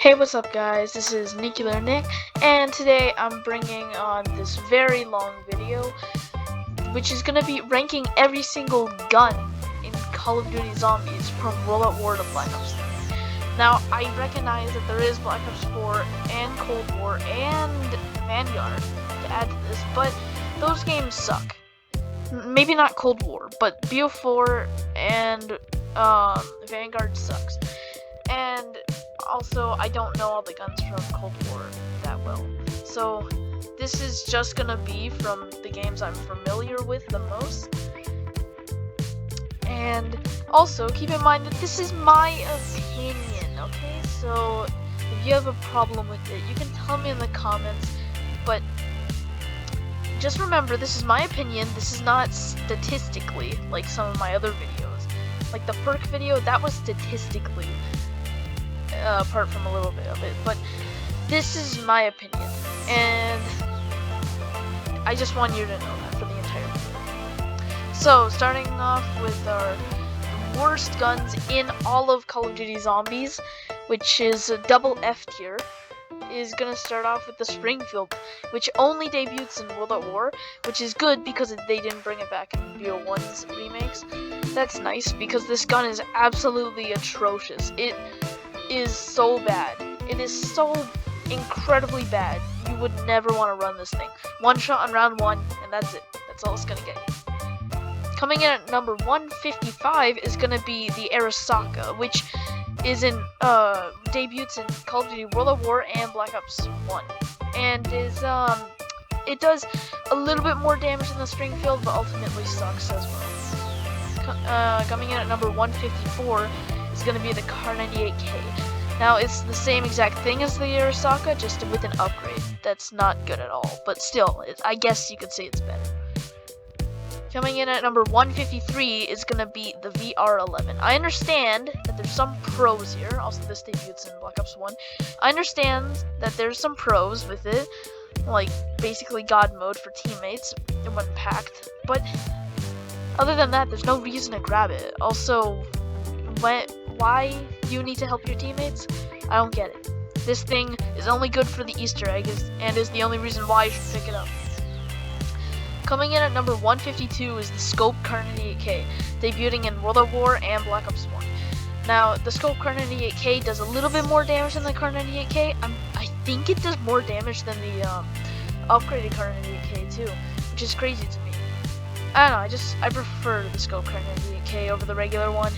Hey, what's up guys, this is Nuclear Nick, and today I'm bringing on this very long video, which is going to be ranking every single gun in Call of Duty Zombies from World War to Black Ops 3. Now, I recognize that there is Black Ops 4 and Cold War and Vanguard to add to this, but those games suck. Maybe not Cold War, but BO4 and Vanguard sucks. And also, I don't know all the guns from Cold War that well. So, this is just gonna be from the games I'm familiar with the most. And also, keep in mind that this is my opinion, okay? So, if you have a problem with it, you can tell me in the comments, but just remember, this is my opinion. This is not statistically like some of my other videos. Like the perk video, that was statistically, apart from a little bit of it, but this is my opinion, and I just want you to know that for the entire video. So, starting off with our worst guns in all of Call of Duty Zombies, which is a double F tier, is gonna start off with the Springfield, which only debuts in World at War, which is good because they didn't bring it back in BO1's remakes. That's nice because this gun is absolutely atrocious. It is so bad. It is so incredibly bad. You would never want to run this thing. One shot on round one, and that's it. That's all it's gonna get you. Coming in at number 155 is gonna be the Arasaka, which is in debuts in Call of Duty World at War and Black Ops 1, and is it does a little bit more damage than the Springfield, but ultimately sucks as well. Coming in at number 154 is going to be the Kar98K. Now, it's the same exact thing as the Arasaka, just with an upgrade. That's not good at all, but still, I guess you could say it's better. Coming in at number 153 is going to be the VR11. I understand that there's some pros here. Also, this debuts in Black Ops 1. I understand that there's some pros with it, like basically God mode for teammates when packed, but other than that, there's no reason to grab it. Also, why do you need to help your teammates? I don't get it. This thing is only good for the Easter egg and is the only reason why you should pick it up. Coming in at number 152 is the Scope Kar98K, debuting in World at War and Black Ops 1. Now, the Scope Kar98K does a little bit more damage than the Kar98K. I think it does more damage than the upgraded Kar98K too, which is crazy to me. I don't know, I prefer the Scope Kar98K over the regular one.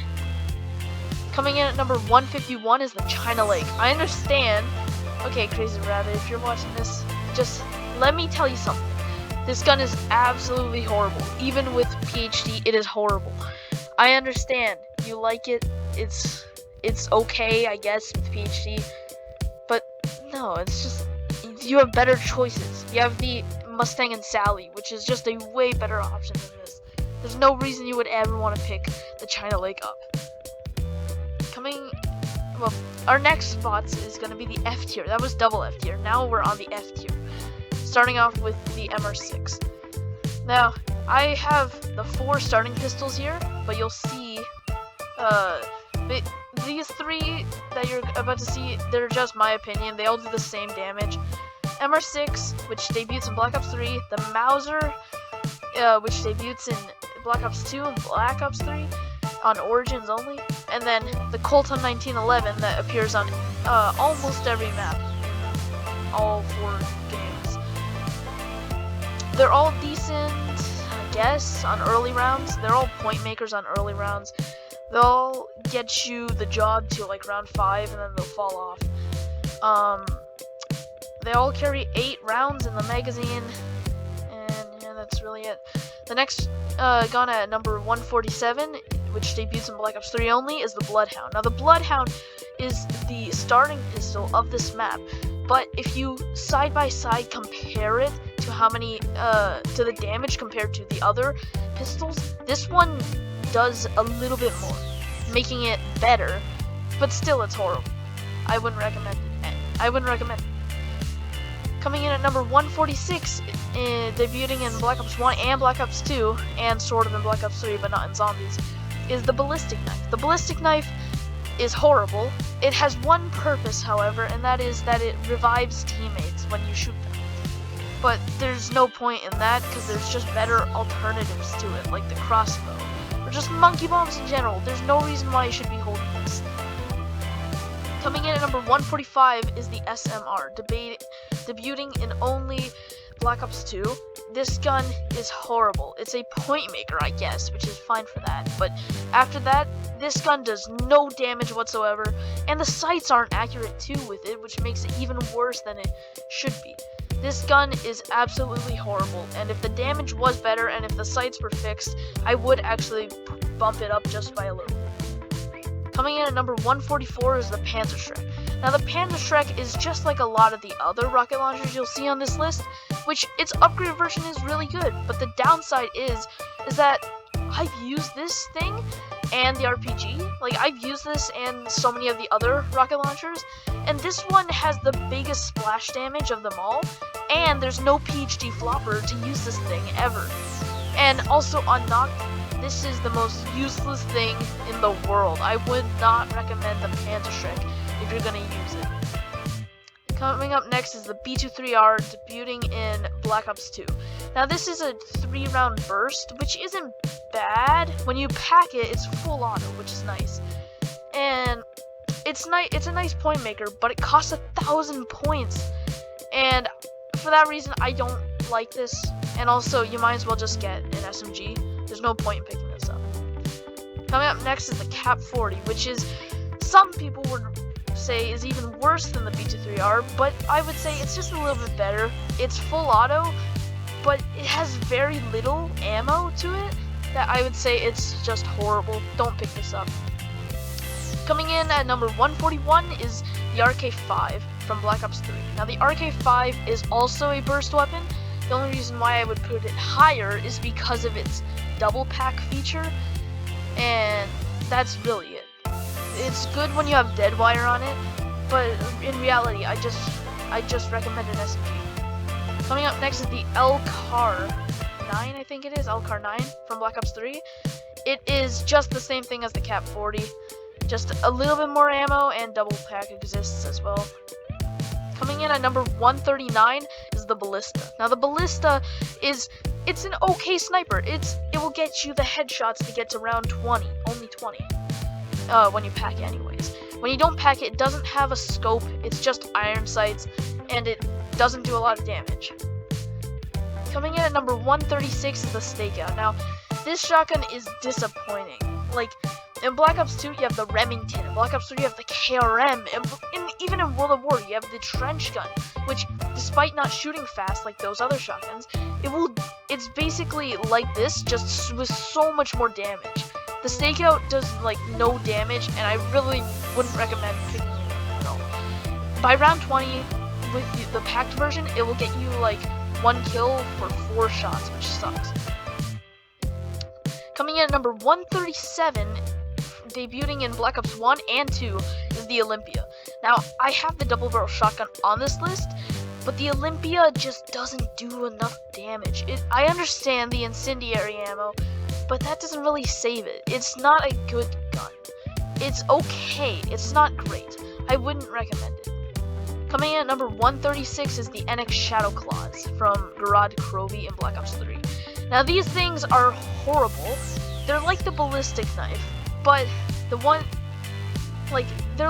Coming in at number 151 is the China Lake. I understand. Okay, Crazy Rabbit, if you're watching this, just let me tell you something. This gun is absolutely horrible. Even with PhD, it is horrible. I understand. You like it. It's okay, I guess, with PhD. But no, it's just, you have better choices. You have the Mustang and Sally, which is just a way better option than this. There's no reason you would ever want to pick the China Lake up. Well, our next spots is going to be the F tier. That was double F tier. Now we're on the F tier. Starting off with the MR6. Now, I have the 4 starting pistols here, but you'll see, these 3 that you're about to see, they're just my opinion. They all do the same damage. MR6, which debuts in Black Ops 3, the Mauser, which debuts in Black Ops 2 and Black Ops 3, on Origins only, and then the Colt on 1911 that appears on almost every map in all 4 games. They're all decent, I guess, on early rounds. They're all point makers on early rounds. They'll get you the job to like round 5, and then they'll fall off. They all carry 8 rounds in the magazine, and yeah, that's really it. The next gun at number 147, which debuts in Black Ops 3 only, is the Bloodhound. Now, the Bloodhound is the starting pistol of this map, but if you side by side compare it to how many to the damage compared to the other pistols, this one does a little bit more, making it better, but still it's horrible. I wouldn't recommend it. Coming in at number 146, debuting in Black Ops 1 and Black Ops 2, and sort of in Black Ops 3, but not in Zombies, is the Ballistic Knife. The Ballistic Knife is horrible. It has one purpose, however, and that is that it revives teammates when you shoot them. But there's no point in that because there's just better alternatives to it, like the crossbow, or just monkey bombs in general. There's no reason why you should be holding this. Coming in at number 145 is the SMR, debuting in only Black Ops 2. This gun is horrible. It's a point maker, I guess, which is fine for that. But after that, this gun does no damage whatsoever, and the sights aren't accurate too with it, which makes it even worse than it should be. This gun is absolutely horrible, and if the damage was better and if the sights were fixed, I would actually bump it up just by a little. Coming in at number 144 is the Panzerschreck. Now the Panzerschreck is just like a lot of the other rocket launchers you'll see on this list, which its upgraded version is really good, but the downside is that I've used this thing and the RPG. Like, I've used this and so many of the other rocket launchers, and this one has the biggest splash damage of them all, and there's no PhD flopper to use this thing ever. And also on Knock, this is the most useless thing in the world. I would not recommend the Panzerschreck if you're gonna use it. Coming up next is the B23R, debuting in Black Ops 2. Now this is a 3-round burst, which isn't bad. When you pack it, it's full auto, which is nice. And it's a nice point maker, but it costs 1,000 points. And for that reason, I don't like this. And also, you might as well just get an SMG. There's no point in picking this up. Coming up next is the Cap 40, which is, some people would say is even worse than the B23R, but I would say it's just a little bit better. It's full auto, but it has very little ammo to it, that I would say it's just horrible. Don't pick this up. Coming in at number 141 is the RK5 from Black Ops 3. Now the RK5 is also a burst weapon. The only reason why I would put it higher is because of its double pack feature, and that's really it. It's good when you have dead wire on it, but in reality, I just recommend an SMG. Coming up next is the LCAR 9, I think it is, LCAR 9 from Black Ops 3. It is just the same thing as the Cap 40, just a little bit more ammo, and double pack exists as well. Coming in at number 139 is the Ballista. Now the Ballista it's an okay sniper. It will get you the headshots to get to round 20, only 20. When you pack it anyways. When you don't pack it, it doesn't have a scope, it's just iron sights, and it doesn't do a lot of damage. Coming in at number 136 is the Stakeout. Now, this shotgun is disappointing. Like, in Black Ops 2, you have the Remington. In Black Ops 3, you have the KRM. And even in World of War, you have the trench gun, which, despite not shooting fast like those other shotguns, it's basically like this, just with so much more damage. The Stakeout does, like, no damage, and I really wouldn't recommend picking it up at all. By round 20, with the packed version, it will get you, like, 1 kill for 4 shots, which sucks. Coming in at number 137, debuting in Black Ops 1 and 2, is the Olympia. Now, I have the double barrel shotgun on this list, but the Olympia just doesn't do enough damage. I understand the incendiary ammo, but that doesn't really save it. It's not a good gun. It's okay. It's not great. I wouldn't recommend it. Coming in at number 136 is the NX Shadow Claws from Garad Krovi in Black Ops 3. Now these things are horrible. They're like the ballistic knife, but they're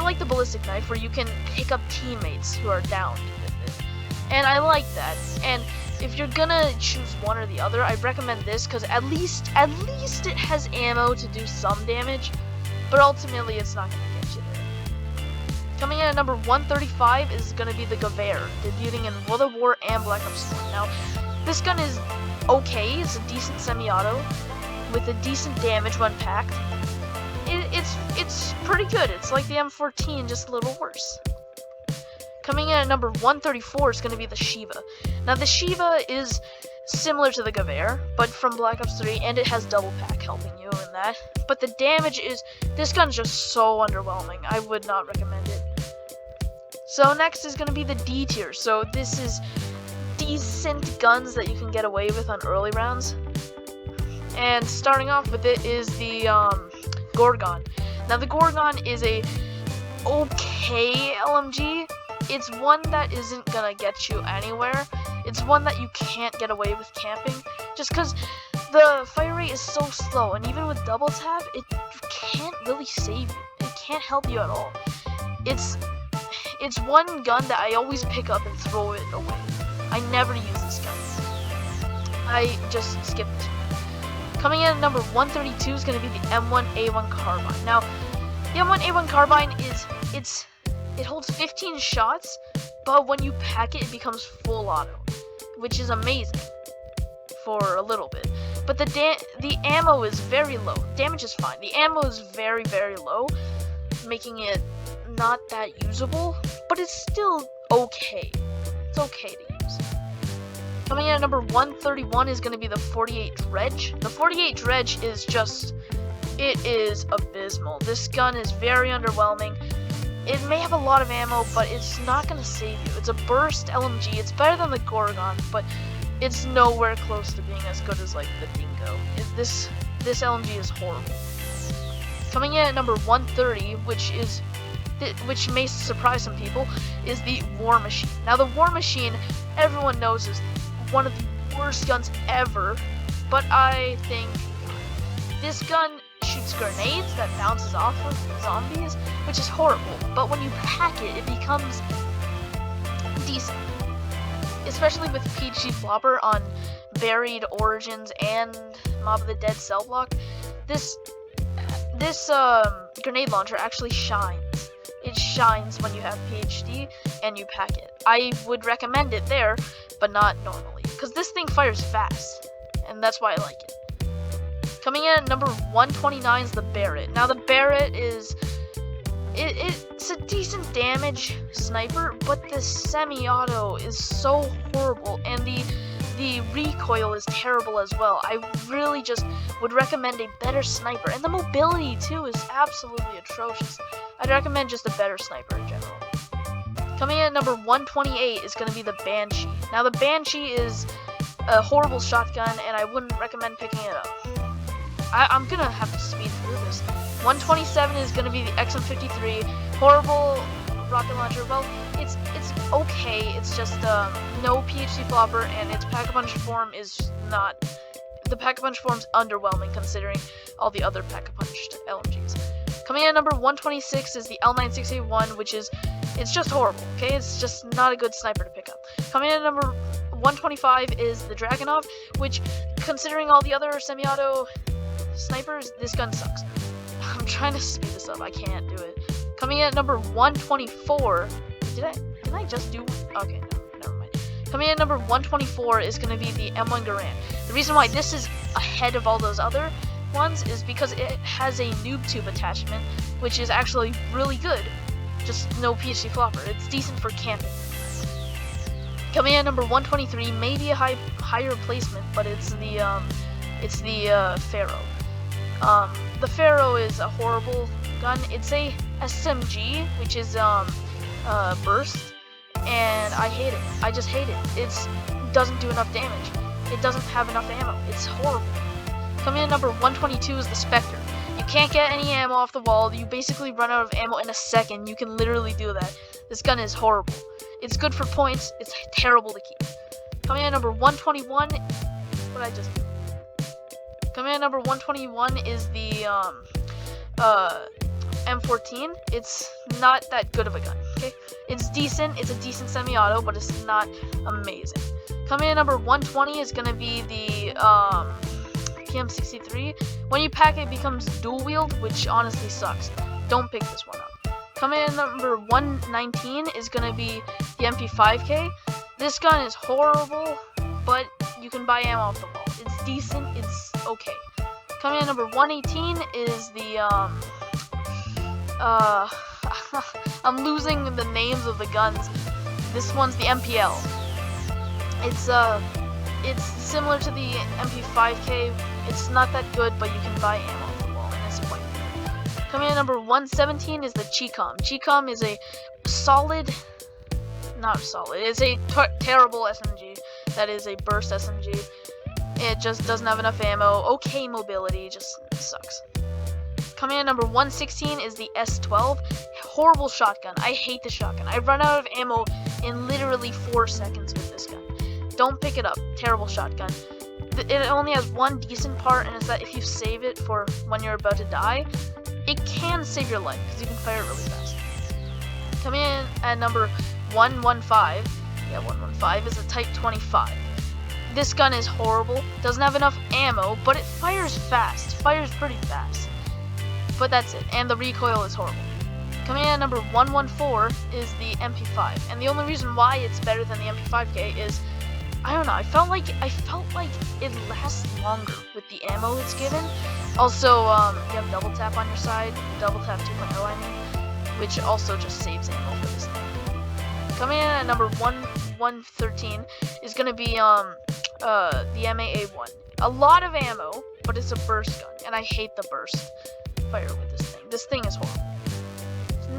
like the ballistic knife where you can pick up teammates who are downed with it. And I like that. And if you're gonna choose one or the other, I recommend this because at least it has ammo to do some damage, but ultimately it's not gonna get you there. Coming in at number 135 is gonna be the Gewehr, debuting in World of War and Black Ops 4. Now, this gun is okay. It's a decent semi-auto with a decent damage when packed. It's pretty good. It's like the M14, just a little worse. Coming in at number 134 is going to be the Shiva. Now the Shiva is similar to the Gewehr, but from Black Ops 3, and it has double pack helping you in that. But the damage this gun's just so underwhelming. I would not recommend it. So next is going to be the D tier. So this is decent guns that you can get away with on early rounds. And starting off with it is the Gorgon. Now the Gorgon is a okay LMG. It's one that isn't gonna get you anywhere. It's one that you can't get away with camping, just because the fire rate is so slow, and even with double tap, it can't really save you. It can't help you at all. It's one gun that I always pick up and throw it away. I never use this gun. I just skip this one. Coming in at number 132 is going to be the M1A1 carbine. Now, the M1A1 carbine it holds 15 shots, but when you pack it, it becomes full auto, which is amazing for a little bit. But the ammo is very low. Damage is fine. The ammo is very, very low, making it not that usable, but it's still okay. It's okay to use. Coming in at number 131 is going to be the 48 Dredge. The 48 Dredge is it is abysmal. This gun is very underwhelming. It may have a lot of ammo, but it's not going to save you. It's a burst LMG. It's better than the Gorgon, but it's nowhere close to being as good as like the Dingo. This LMG is horrible. Coming in at number 130, which may surprise some people, is the War Machine. Now the War Machine, everyone knows, is one of the worst guns ever, but I think this gun shoots grenades that bounces off of zombies, which is horrible, but when you pack it, it becomes decent. Especially with PhD Flopper on Buried Origins and Mob of the Dead cell block, this grenade launcher actually shines. It shines when you have PhD and you pack it. I would recommend it there, but not normally, because this thing fires fast, and that's why I like it. Coming in at number 129 is the Barrett. Now the Barrett it's a decent damage sniper, but the semi-auto is so horrible, and the recoil is terrible as well. I really just would recommend a better sniper, and the mobility too is absolutely atrocious. I'd recommend just a better sniper in general. Coming in at number 128 is going to be the Banshee. Now the Banshee is a horrible shotgun, and I wouldn't recommend picking it up. I'm gonna have to speed through this. 127 is gonna be the XM53, horrible rocket launcher. Well, it's okay. It's just no PhD Flopper, and its Pack-a-Punch form is not. The Pack-a-Punch form's underwhelming considering all the other Pack-a-Punched LMGs. Coming in at number 126 is the L96A1, which it's just horrible. Okay, it's just not a good sniper to pick up. Coming in at number 125 is the Dragunov, which, considering all the other semi-auto snipers, this gun sucks. I'm trying to speed this up. I can't do it. Coming in at number 124. Did I just do? Okay, no, never mind. Coming in at number 124 is going to be the M1 Garand. The reason why this is ahead of all those other ones is because it has a noob tube attachment, which is actually really good. Just no PhD Flopper. It's decent for camping. Coming in at number 123, maybe a higher replacement, but it's the Pharaoh. The Pharaoh is a horrible gun. It's a SMG, which is burst, and I hate it. I just hate it. It doesn't do enough damage. It doesn't have enough ammo. It's horrible. Coming in at number 122 is the Spectre. You can't get any ammo off the wall. You basically run out of ammo in a second. You can literally do that. This gun is horrible. It's good for points. It's terrible to keep. Coming in at number 121. What did I just do? Coming in at number 121 is the M14. It's not that good of a gun, okay? It's decent. It's a decent semi-auto, but it's not amazing. Coming in at number 120 is going to be the PM63. When you pack it, it becomes dual wield, which honestly sucks. Don't pick this one up. Coming in at number 119 is going to be the MP5K. This gun is horrible, but you can buy ammo off the wall. It's decent. It's okay. Coming in at number 118 is the I'm losing the names of the guns. This one's the MPL. It's similar to the MP5K. It's not that good, but you can buy ammo off the wall, and it's quite good. Coming in at number 117 is the Chicom. Chicom is a not solid. It's a terrible SMG. That is a burst SMG. It just doesn't have enough ammo. Okay mobility, just sucks. Coming in number 116 is the S12. Horrible shotgun. I hate the shotgun. I run out of ammo in literally 4 seconds with this gun. Don't pick it up. Terrible shotgun. It only has one decent part, and it's that if you save it for when you're about to die, it can save your life because you can fire it really fast. Coming in at number 115. Yeah, 115 is a Type 25. This gun is horrible. Doesn't have enough ammo, but it fires fast. Fires pretty fast. But that's it. And the recoil is horrible. Coming in at number 114 is the MP5. And the only reason why it's better than the MP5K is, I don't know, I felt like it lasts longer with the ammo it's given. Also, you have double tap on your side, double tap 2.0 I mean, which also just saves ammo for this thing. Coming in at number 113 is gonna be the MAA1. A lot of ammo, but it's a burst gun, and I hate the burst fire with this thing. This thing is horrible.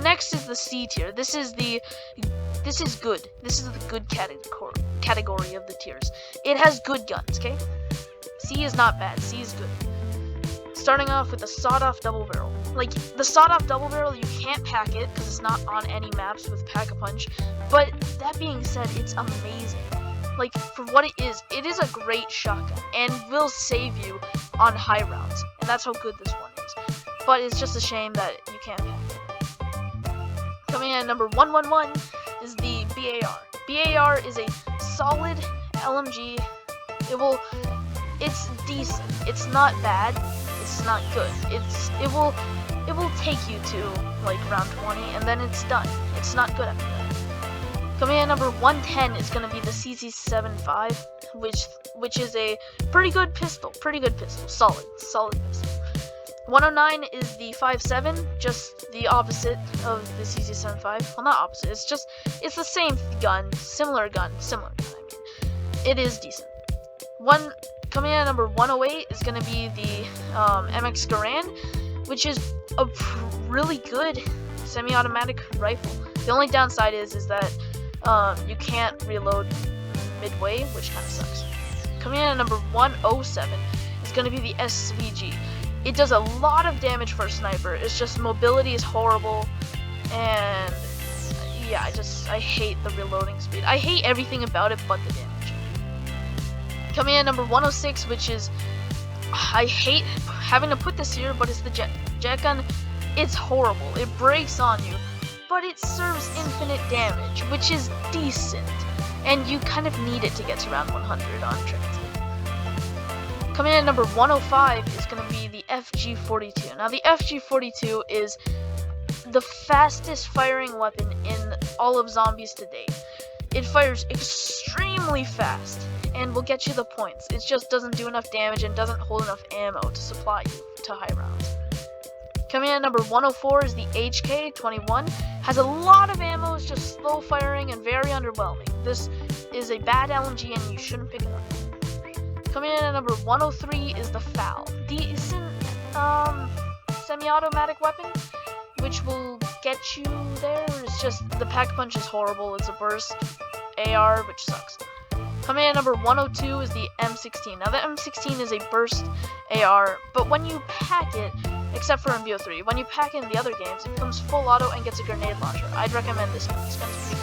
Next is the C tier. This is good. This is the good category of the tiers. It has good guns, okay? C is not bad. C is good. Starting off with the sawed-off double barrel. Like, the sawed-off double barrel, you can't pack it because it's not on any maps with Pack-a-Punch. But that being said, it's amazing. Like, for what it is a great shotgun and will save you on high rounds. And that's how good this one is. But it's just a shame that you can't pack it. Coming in at number 111 is the BAR. BAR is a solid LMG. It's decent. It's not bad. It's not good. It will take you to like round 20 and then it's done. It's not good after that. Coming in at number 110 is going to be the CZ75, which is a pretty good pistol. Solid pistol. 109 is the 5.7, just the opposite of the CZ75. Well, not opposite. It's the same gun, similar gun. I mean, it is decent. Coming in at number 108 is going to be the MX Garand, which is a really good semi-automatic rifle. The only downside is that you can't reload midway, which kind of sucks. Coming in at number 107 is going to be the SVG. It does a lot of damage for a sniper. It's just mobility is horrible, and yeah, I hate the reloading speed. I hate everything about it but the damage. Coming in at number 106, which is, I hate having to put this here, but it's the jet gun. It's horrible. It breaks on you, but it serves infinite damage, which is decent, and you kind of need it to get to round 100 on transit. Coming in at number 105 is going to be the FG42. Now, the FG42 is the fastest firing weapon in all of Zombies to date. It fires extremely fast and will get you the points. It just doesn't do enough damage and doesn't hold enough ammo to supply you to high rounds. Coming in at number 104 is the HK21. Has a lot of ammo, it's just slow firing and very underwhelming. This is a bad LMG and you shouldn't pick it up. Coming in at number 103 is the FAL. Decent semi-automatic weapon, which will get you there. It's just the Pack-a-Punch is horrible. It's a burst AR, which sucks. Coming in at number 102 is the M16. Now the M16 is a burst AR, but when you pack it, except for in BO3, when you pack it in the other games, it becomes full auto and gets a grenade launcher. I'd recommend this gun. This gun's pretty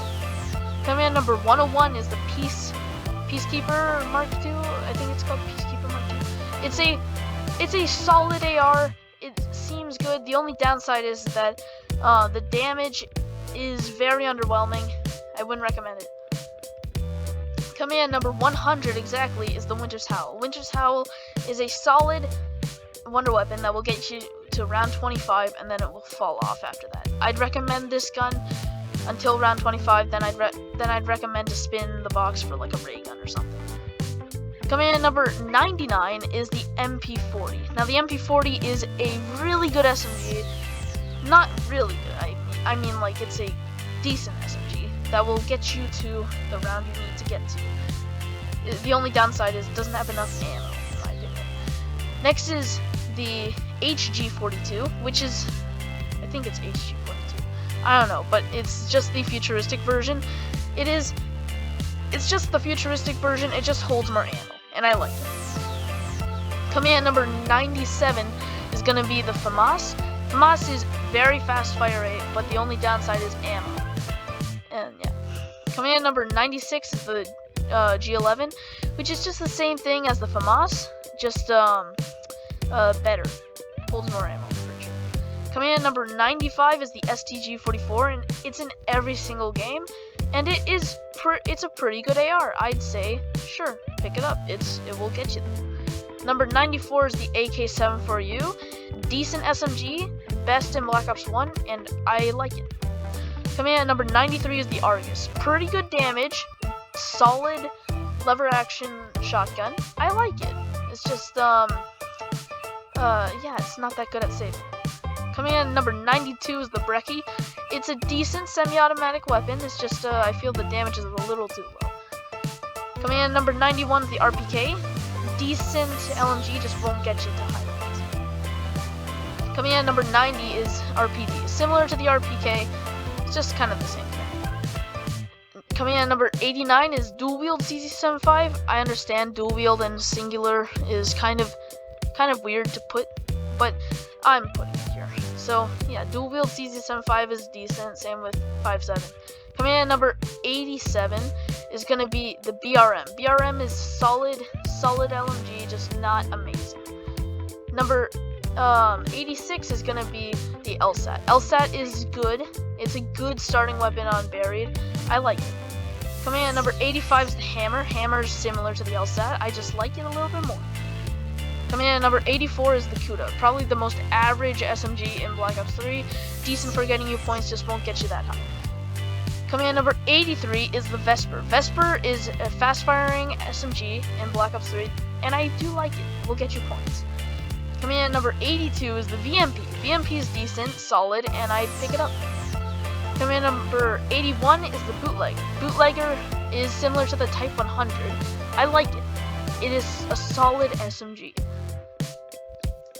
good. Coming in at number 101 is the Peacekeeper Mark II. I think it's called Peacekeeper Mark II. It's a solid AR. It seems good. The only downside is that the damage is very underwhelming. I wouldn't recommend it. Coming in at number 100 exactly is the Winter's Howl. Winter's Howl is a solid wonder weapon that will get you to round 25 and then it will fall off after that. I'd recommend this gun until round 25, then I'd recommend to spin the box for like a ray gun or something. Coming in at number 99 is the MP40. Now the MP40 is a really good SMG. Not really good, I mean like it's a decent SMG that will get you to the round you need to get to. The only downside is it doesn't have enough ammo, in my opinion. Next is the HG42, which is, I think it's HG42. I don't know, but it's just the futuristic version. It's just the futuristic version, it just holds more ammo, and I like it. Coming in at number 97 is gonna be the FAMAS. FAMAS is very fast fire rate, but the only downside is ammo. And yeah. Coming in at number 96 is the G11, which is just the same thing as the FAMAS, just better. Holds more ammo, for sure. Coming in at number 95 is the STG-44, and it's in every single game, and it's a pretty good AR. I'd say, sure, pick it up. It will get you there. Number 94 is the AK-74U, decent SMG, best in Black Ops 1, and I like it. Coming in at number 93 is the Argus. Pretty good damage, solid lever action shotgun. I like it. It's just, yeah, it's not that good at saving. Coming in at number 92 is the Brecci. It's a decent semi-automatic weapon. It's just, I feel the damage is a little too low. Coming in at number 91 is the RPK. Decent LMG, just won't get you to high levels. Coming in at number 90 is RPG. Similar to the RPK, it's just kind of the same thing. Coming in at number 89 is dual wield CZ75. I understand dual wield and singular is kind of weird to put, but I'm putting it here. So yeah, dual wield CZ75 is decent. Same with 5.7. Coming in at number 87 is gonna be the BRM. BRM is solid LMG, just not amazing. Number 86 is gonna be the LSAT. LSAT is good. It's a good starting weapon on buried. I like it. Coming in at number 85 is the Hammer. Hammer's similar to the LSAT. I just like it a little bit more. Coming in at number 84 is the Kuda. Probably the most average SMG in Black Ops 3. Decent for getting you points, just won't get you that high. Coming in at number 83 is the Vesper. Vesper is a fast-firing SMG in Black Ops 3, and I do like it. It will get you points. Coming in at number 82 is the VMP. VMP is decent, solid, and I'd pick it up. Coming in at number 81 is the Bootleg. Bootlegger is similar to the Type 100. I like it. It is a solid SMG.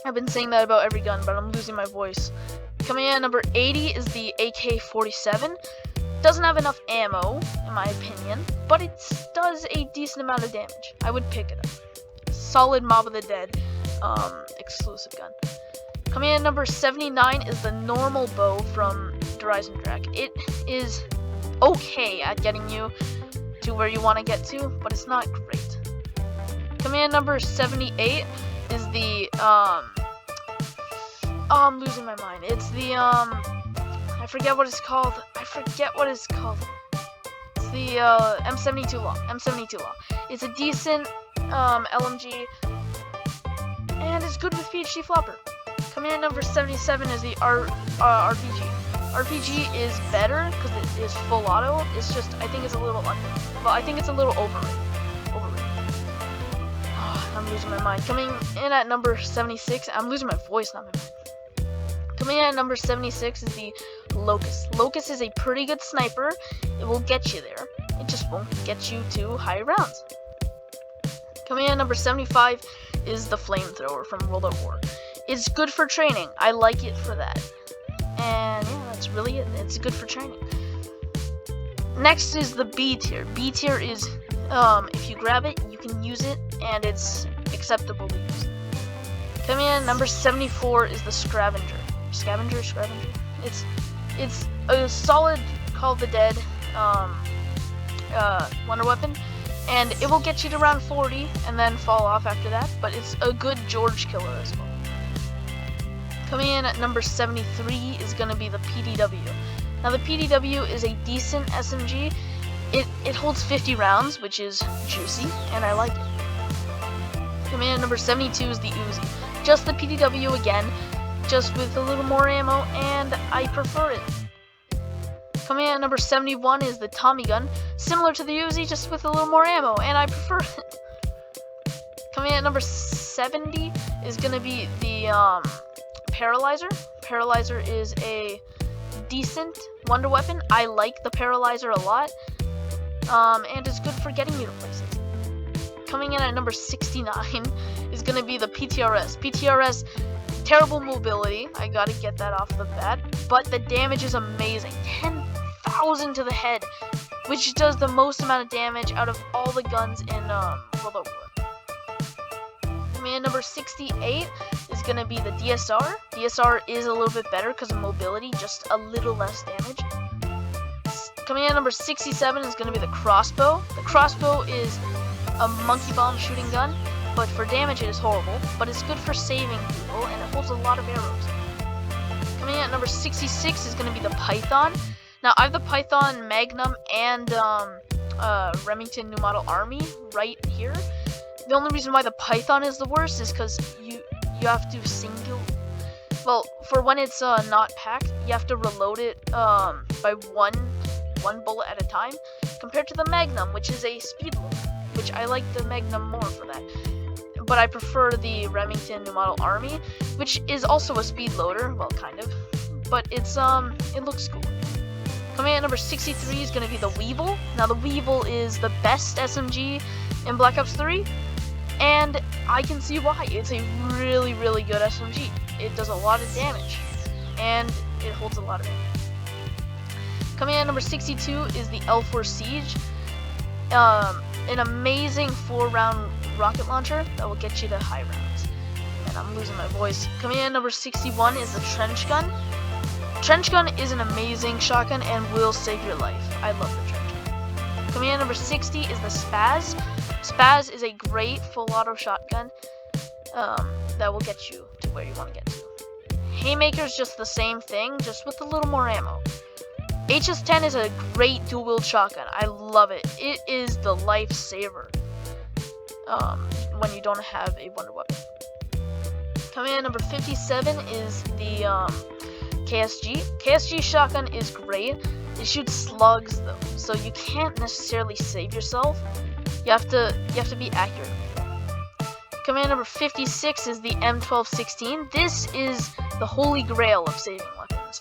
I've been saying that about every gun, but I'm losing my voice. Coming in at number 80 is the AK-47. Doesn't have enough ammo, in my opinion, but it does a decent amount of damage. I would pick it up. Solid Mob of the Dead exclusive gun. Coming in at number 79 is the normal bow from Horizon Drag. It is okay at getting you to where you want to get to, but it's not great. Coming in at number 78 is the I'm losing my mind. It's the I forget what it's called. It's the M72 Law. M72 Law. It's a decent LMG, and it's good with PhD Flopper. Coming in at number 77 is the RPG. RPG is better because it is full auto. It's just, I think it's a little overrated. Oh, I'm losing my mind. Coming in at number 76, I'm losing my voice, not my mind. Coming in at number 76 is the Locust. Locust is a pretty good sniper. It will get you there. It just won't get you to high rounds. Coming in at number 75 is the Flamethrower from World at War. It's good for training. I like it for that. And yeah, that's really it. It's good for training. Next is the B tier. B tier is, if you grab it, you can use it, and it's acceptable to use. Coming in at number 74 is the Scavenger. Scavenger? It's a solid Call of the Dead wonder weapon, and it will get you to round 40 and then fall off after that, but it's a good George killer as well. Coming in at number 73 is going to be the PDW. Now the PDW is a decent SMG. It holds 50 rounds, which is juicy, and I like it. Coming in at number 72 is the Uzi. Just the PDW again, just with a little more ammo, and I prefer it. Coming in at number 71 is the Tommy gun, similar to the Uzi, just with a little more ammo, and I prefer it. Coming in at number 70 is going to be the Paralyzer. Paralyzer is a decent wonder weapon. I like the Paralyzer a lot, and it's good for getting you to places. Coming in at number 69 is going to be the PTRS. PTRS, terrible mobility. I gotta get that off the bat. But the damage is amazing. 10,000 to the head, which does the most amount of damage out of all the guns in World at War. Coming in at number 68 is gonna be the DSR. DSR is a little bit better because of mobility, just a little less damage. Coming in at number 67 is gonna be the crossbow. The crossbow is a monkey bomb shooting gun, but for damage it is horrible, but it's good for saving people, and it holds a lot of arrows. Coming in at number 66 is gonna be the Python. Now, I have the Python Magnum and Remington New Model Army right here. The only reason why the Python is the worst is because you have to well, for when it's not packed, you have to reload it by one bullet at a time, compared to the Magnum, which is a speed loader, which I like the Magnum more for that. But I prefer the Remington New Model Army, which is also a speed loader, well, kind of, but it's it looks cool. Coming in at number 63 is going to be the Weevil. Now, the Weevil is the best SMG in Black Ops 3, and I can see why. It's a really, really good SMG. It does a lot of damage, and it holds a lot of ammo. Coming in at number 62 is the L4 Siege. An amazing 4-round rocket launcher that will get you to high rounds. And I'm losing my voice. Coming in at number 61 is the Trench Gun. Trench Gun is an amazing shotgun and will save your life. I love the Trench Gun. Coming in at number 60 is the Spaz. Spaz is a great full auto shotgun that will get you to where you want to get to. Haymaker's just the same thing, just with a little more ammo. HS-10 is a great dual-wield shotgun. I love it. It is the lifesaver when you don't have a wonder weapon. Coming in at number 57 is the KSG. KSG shotgun is great. It shoots slugs though, so you can't necessarily save yourself. You have to be accurate. Coming in at number 56 is the M1216. This is the holy grail of saving weapons.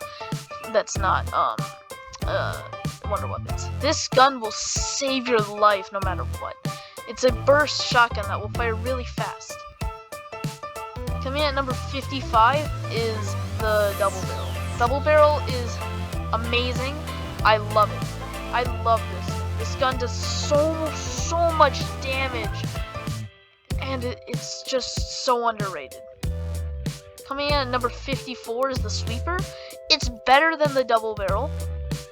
That's not wonder weapons. This gun will save your life no matter what. It's a burst shotgun that will fire really fast. Coming in at number 55 is the double barrel. Double barrel is amazing. I love it. I love this. This gun does so much damage, and it's just so underrated. Coming in at number 54 is the sweeper. It's better than the double barrel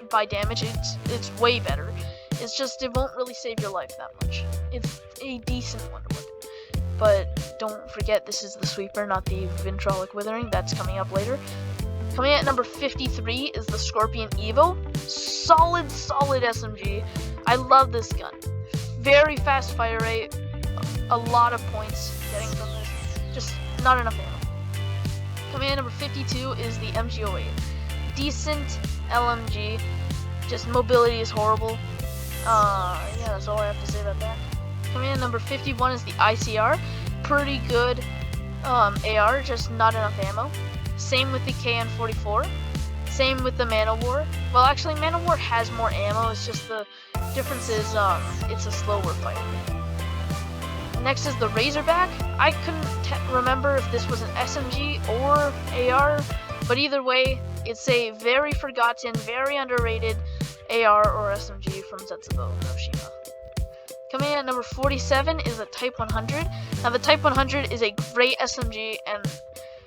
by damage. It's way better. It's just it won't really save your life that much. It's a decent wonder weapon. But don't forget, this is the sweeper, not the Ventrolic Withering. That's coming up later. Coming in at number 53 is the Scorpion Evo. Solid SMG. I love this gun. Very fast fire rate. A lot of points getting from this. Just not enough ammo. Coming in at number 52 is the MG08. Decent LMG. Just mobility is horrible. Yeah, that's all I have to say about that. Coming in at number 51 is the ICR. Pretty good AR, just not enough ammo. Same with the KN44. Same with the Man of War. Well, actually, Man of War has more ammo. It's just the difference is it's a slower fighter. Next is the Razorback. I couldn't remember if this was an SMG or AR, but either way, it's a very forgotten, very underrated AR or SMG from Zetsubo no Shima. Coming in at number 47 is the Type 100. Now, the Type 100 is a great SMG, and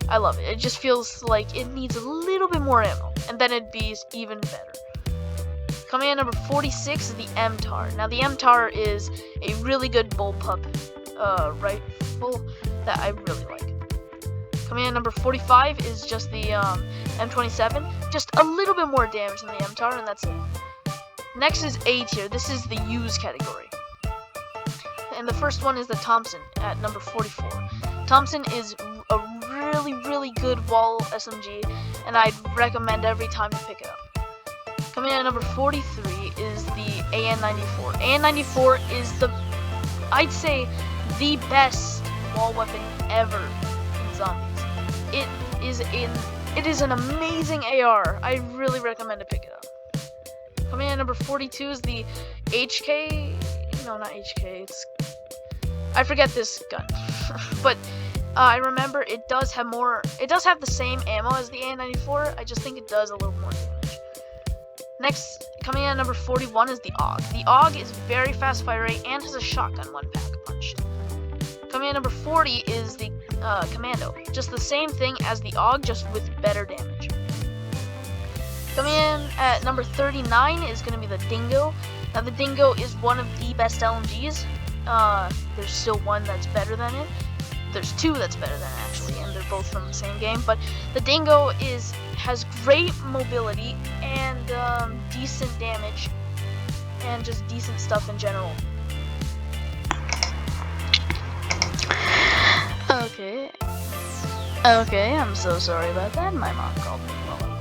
I love it. It just feels like it needs a little bit more ammo, and then it'd be even better. Coming in at number 46 is the MTAR. Now, the MTAR is a really good bullpup rifle that I really like. Coming in at number 45 is just the M27. Just a little bit more damage than the MTAR, and that's it. Next is A tier. This is the use category. And the first one is the Thompson at number 44. Thompson is a really good wall SMG, and I'd recommend every time to pick it up. Coming in at number 43 is the AN-94. AN-94 is I'd say, the best wall weapon ever in Zombies. It is an amazing AR. I really recommend to pick it up. Coming in at number 42 is the HK. No, not HK. I forget this gun, but I remember it does have more. It does have the same ammo as the AN-94. I just think it does a little more damage. Next, coming in at number 41 is the AUG. The AUG is very fast fire rate and has a shotgun one-pack punched. Coming in at number 40 is the Commando. Just the same thing as the AUG, just with better damage. Coming in at number 39 is going to be the Dingo. Now the Dingo is one of the best LMGs. There's still one that's better than it. There's two that's better than it, actually, and they're both from the same game. But the Dingo has great mobility and decent damage and just decent stuff in general. Okay, I'm so sorry about that. My mom called me while I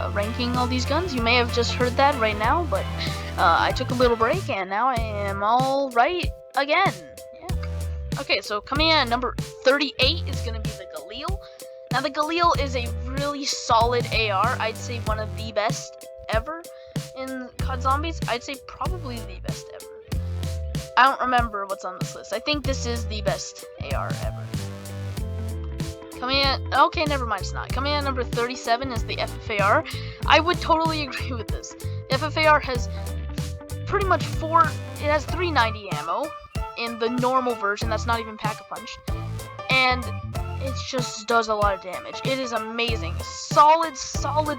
was ranking all these guns. You may have just heard that right now, but I took a little break and now I am all right again. Yeah. Okay, so coming in at number 38 is going to be the Galil. Now the Galil is a really solid AR. I'd say one of the best ever in Cod Zombies. I'd say probably the best ever. I don't remember what's on this list. I think this is the best AR ever. Coming in, okay, never mind, it's not. Coming in at number 37 is the FFAR. I would totally agree with this. The FFAR has pretty much it has 390 ammo in the normal version, that's not even pack-a-punch. And it just does a lot of damage. It is amazing. Solid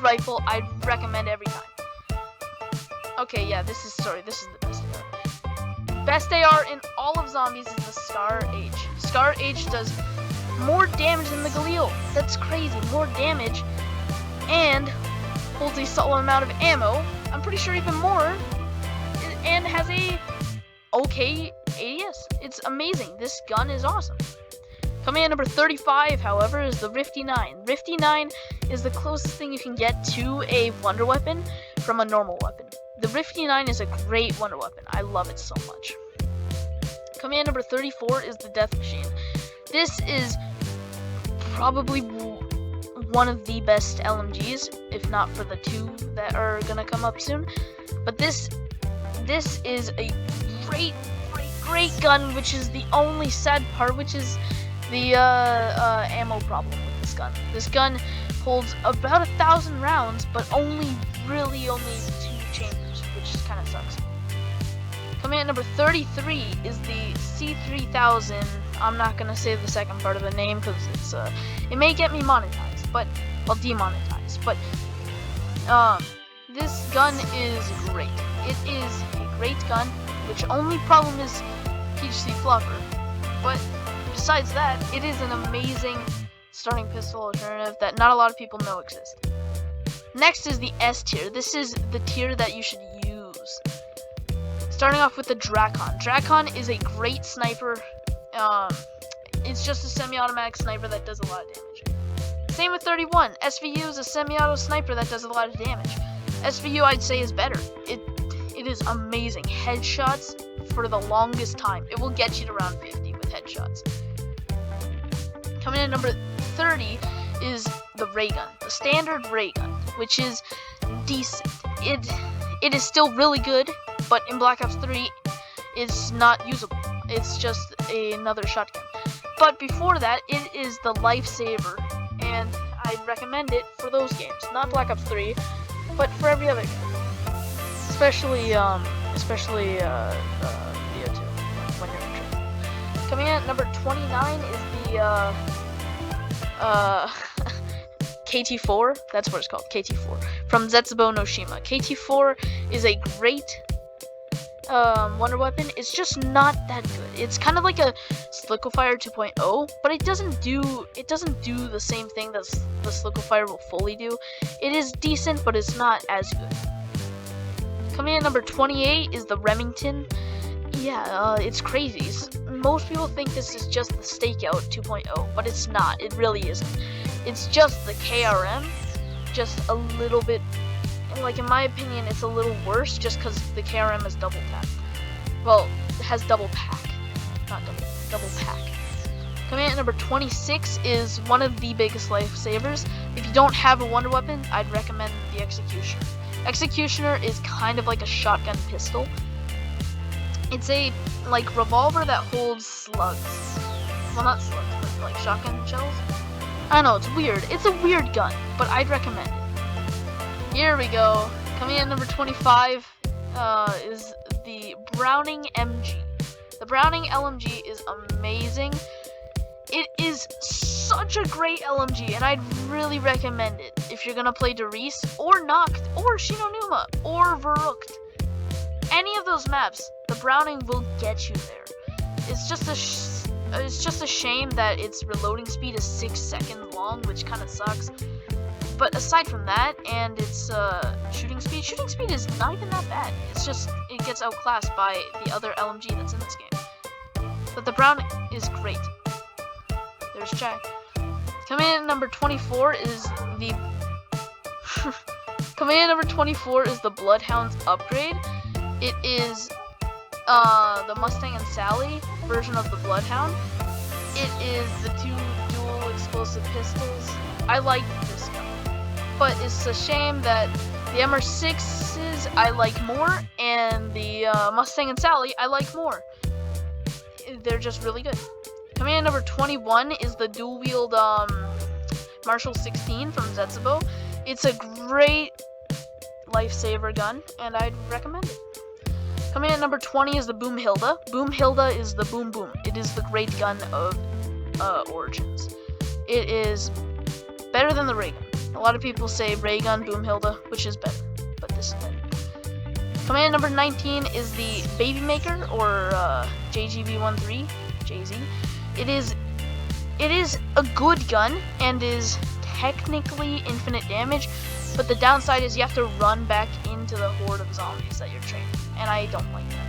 rifle, I'd recommend every time. Okay, yeah, this is the best AR. Best AR in all of Zombies is the Scar H. Scar H does more damage than the Galil. That's crazy. More damage and holds a solid amount of ammo. I'm pretty sure even more. And has a okay ADS. It's amazing. This gun is awesome. Coming in number 35, however, is the Rifty 9. Rifty 9 is the closest thing you can get to a wonder weapon from a normal weapon. The Rifty 9 is a great wonder weapon. I love it so much. Coming in number 34 is the Death Machine. This is probably one of the best LMGs, if not for the two that are gonna come up soon. But this is a great gun, which is the only sad part, which is the ammo problem with this gun. This gun holds about 1,000 rounds, but only 2 chambers, which kind of sucks. Coming in at number 33 is the C3000. I'm not gonna say the second part of the name because it may get me monetized, demonetized. But this gun is great. It is a great gun, which only problem is PHC fluffer. But besides that, it is an amazing starting pistol alternative that not a lot of people know exists. Next is the S tier. This is the tier that you should use. Starting off with the Drakon. Drakon is a great sniper. It's just a semi-automatic sniper that does a lot of damage. Same with 31. SVU is a semi-auto sniper that does a lot of damage. SVU, I'd say, is better. It is amazing. Headshots for the longest time. It will get you to round 50 with headshots. Coming in at number 30 is the ray gun, the standard ray gun, which is decent. It is still really good, but in Black Ops 3, it's not usable. It's just another shotgun. But before that, it is the lifesaver, and I'd recommend it for those games. Not Black Ops 3, but for every other game. Especially BO2, when you're interested. Coming in at number 29 is the KT4. That's what it's called, KT4, from Zetsubo no Shima. KT4 is a great wonder weapon. It's just not that good. It's kind of like a Liquefire 2.0, but it doesn't do the same thing that the Liquefire will fully do. It is decent, but it's not as good. Coming in at number 28 is the Remington. Yeah, it's crazy. Most people think this is just the Stakeout 2.0, but it's not. It really isn't. It's just the KRM, just a little bit. Like, in my opinion, it's a little worse just because the KRM is double pack. Well, it has double pack. Not double pack. Coming in at number 26 is one of the biggest lifesavers. If you don't have a wonder weapon, I'd recommend the Executioner. Executioner is kind of like a shotgun pistol. It's a, like, revolver that holds slugs. Well, not slugs, but, like, shotgun shells. I don't know, it's weird. It's a weird gun, but I'd recommend it. Here we go. Coming in at number 25 is the Browning MG. The Browning LMG is amazing. It is such a great LMG, and I'd really recommend it if you're gonna play Darius or Noct or Shinonuma or Verrucht. Any of those maps, the Browning will get you there. It's just a shame that its reloading speed is 6 seconds long, which kind of sucks. But aside from that, and its shooting speed is not even that bad. It's just it gets outclassed by the other LMG that's in this game. But the Brown is great. There's Jack. Coming in at number 24 is the Bloodhound's upgrade. It is the Mustang and Sally version of the Bloodhound. It is the 2 dual explosive pistols. I like this gun, but it's a shame that the MR6s I like more, and the Mustang and Sally I like more. They're just really good. Coming in at number 21 is the dual-wield Marshall 16 from Zetsubo. It's a great lifesaver gun, and I'd recommend it. Coming in at number 20 is the Boomhilda. Boomhilda is the Boom Boom. It is the great gun of Origins. It is better than the ray gun. A lot of people say ray gun, Boomhilda, which is better, but this is better. Coming in at number 19 is the Baby Maker, or JGB13, JZ. It is a good gun and is technically infinite damage, but the downside is you have to run back into the horde of zombies that you're training, and I don't like that.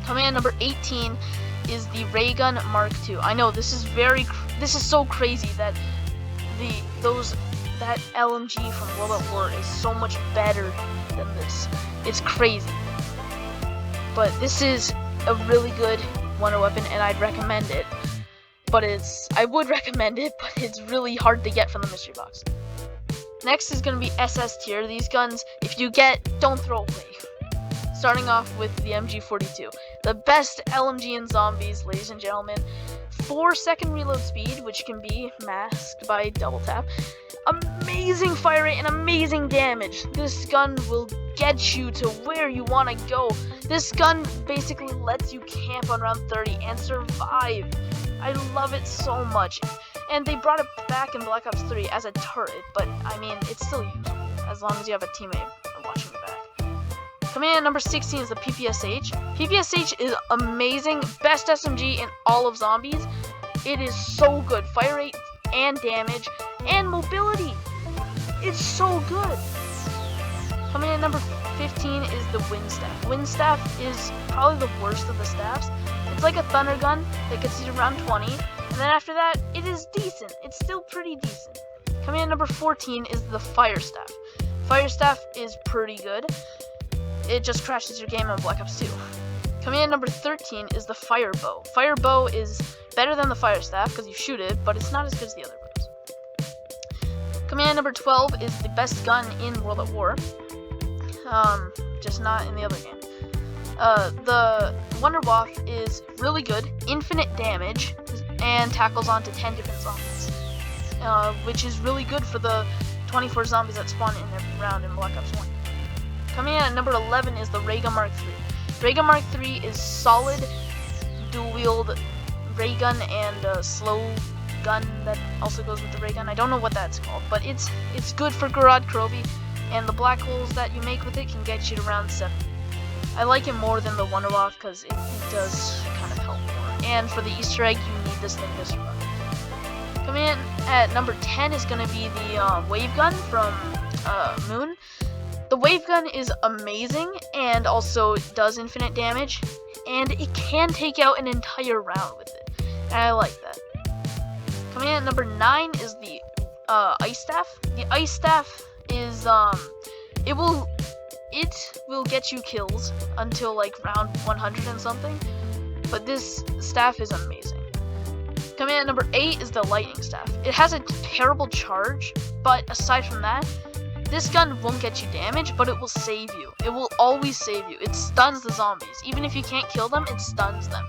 Coming in at number 18 is the Ray Gun Mark II. I know this is so crazy that that LMG from World at War is so much better than this. It's crazy. But this is a really good wonder weapon, and I'd recommend it. I would recommend it, but it's really hard to get from the mystery box. Next is going to be SS tier. These guns, if you get, don't throw away. Starting off with the MG42. The best LMG in zombies, ladies and gentlemen. 4-second reload speed, which can be masked by double tap. Amazing fire rate and amazing damage. This gun will get you to where you want to go. This gun basically lets you camp on round 30 and survive. I love it so much. And they brought it back in Black Ops 3 as a turret, but I mean, it's still usable as long as you have a teammate watching your back. Coming in at number 16 is the PPSH. PPSH is amazing, best SMG in all of zombies. It is so good, fire rate and damage and mobility. It's so good. Coming in at number 15 is the Windstaff. Windstaff is probably the worst of the staffs. It's like a thunder gun that gets you to round 20, and then after that, it is decent. It's still pretty decent. Coming in at number 14 is the Firestaff. Firestaff is pretty good. It just crashes your game on Black Ops 2. Coming in at number 13 is the Firebow. Firebow is better than the Firestaff because you shoot it, but it's not as good as the other bows. Coming in at number 12 is the best gun in World at War. Just not in the other game. The Wonder WAW is really good, infinite damage, and tackles onto 10 different zombies, which is really good for the 24 zombies that spawn in every round in Black Ops 1. Coming in at number 11 is the Ray Gun Mark III. Ray Gun Mark III is solid, dual-wield ray gun and slow gun that also goes with the ray gun. I don't know what that's called, but it's good for Gorod Krovi, and the black holes that you make with it can get you to round 7. I like it more than the Wonder WAW because it does kind of help more. And for the Easter egg, you need this thing to survive. Coming in at number 10 is going to be the Wave Gun from Moon. The Wave Gun is amazing and also does infinite damage, and it can take out an entire round with it. And I like that. Coming in at number 9 is the Ice Staff. The Ice Staff is it will get you kills until like round 100 and something, but this staff is amazing. Coming in at number 8 is the Lightning Staff. It has a terrible charge, but aside from that, this gun won't get you damage, but it will save you. It will always save you. It stuns the zombies. Even if you can't kill them, it stuns them.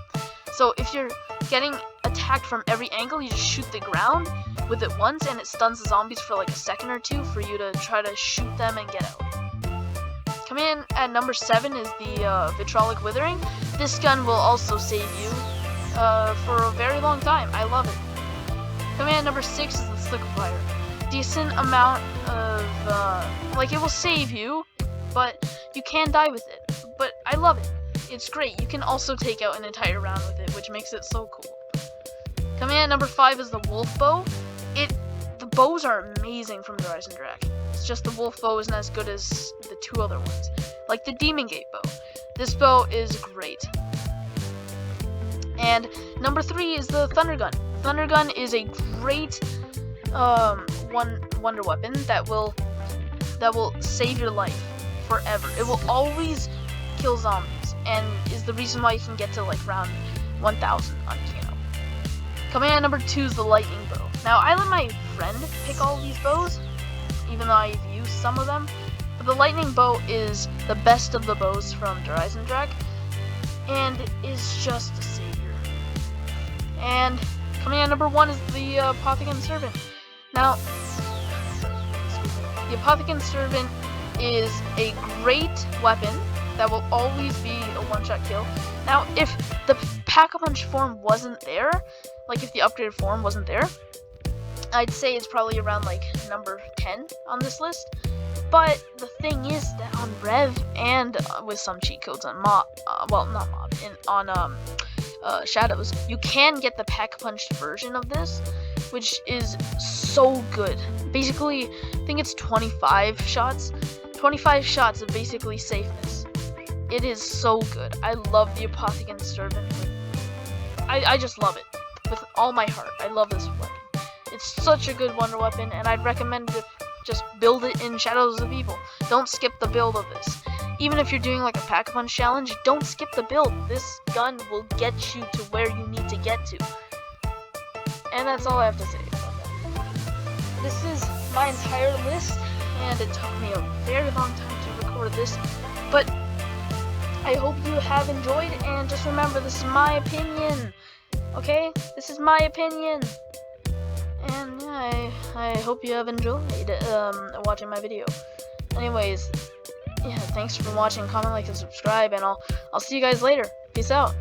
So if you're getting attacked from every angle, you just shoot the ground with it once, and it stuns the zombies for like a second or two for you to try to shoot them and get out. Coming in at number 7 is the Vitrolic Withering. This gun will also save you for a very long time. I love it. Coming at number 6 is the Sliquifier. Decent amount of, like, it will save you, but you can die with it. But I love it. It's great. You can also take out an entire round with it, which makes it so cool. Coming at number 5 is the Wolf Bow. The bows are amazing from Horizon Drac. It's just the Wolf Bow isn't as good as the 2 other ones, like the Demon Gate Bow. This bow is great. And number 3 is the Thunder Gun. Thunder Gun is a great wonder weapon that will save your life forever. It will always kill zombies, and is the reason why you can get to like round 1000 on Kano. Coming at number 2 is the Lightning Bow. Now, I let my friend pick all of these bows, even though I've used some of them, but the Lightning Bow is the best of the bows from Horizon Drac, and is just a savior. And coming at number 1 is the Apothicon Servant. Now, the Apothicon Servant is a great weapon that will always be a one-shot kill. Now, if the Pack-a-Punch form wasn't there, like if the upgraded form wasn't there, I'd say it's probably around like number 10 on this list. But the thing is that on Rev and with some cheat codes on Mob, well, not Mob, on Shadows, you can get the Pack-a-Punched version of this, which is so good. Basically, I think it's 25 shots. 25 shots of basically safeness. It is so good. I love the Apothicon Servant. I just love it with all my heart. I love this weapon. It's such a good wonder weapon, and I'd recommend to just build it in Shadows of Evil. Don't skip the build of this. Even if you're doing like a Pack-a-Punch challenge, don't skip the build. This gun will get you to where you need to get to. And that's all I have to say about that. This is my entire list, and it took me a very long time to record this, but I hope you have enjoyed, and just remember, this is my opinion, okay? This is my opinion, and yeah, I hope you have enjoyed watching my video. Anyways, yeah, thanks for watching, comment, like, and subscribe, and I'll see you guys later. Peace out.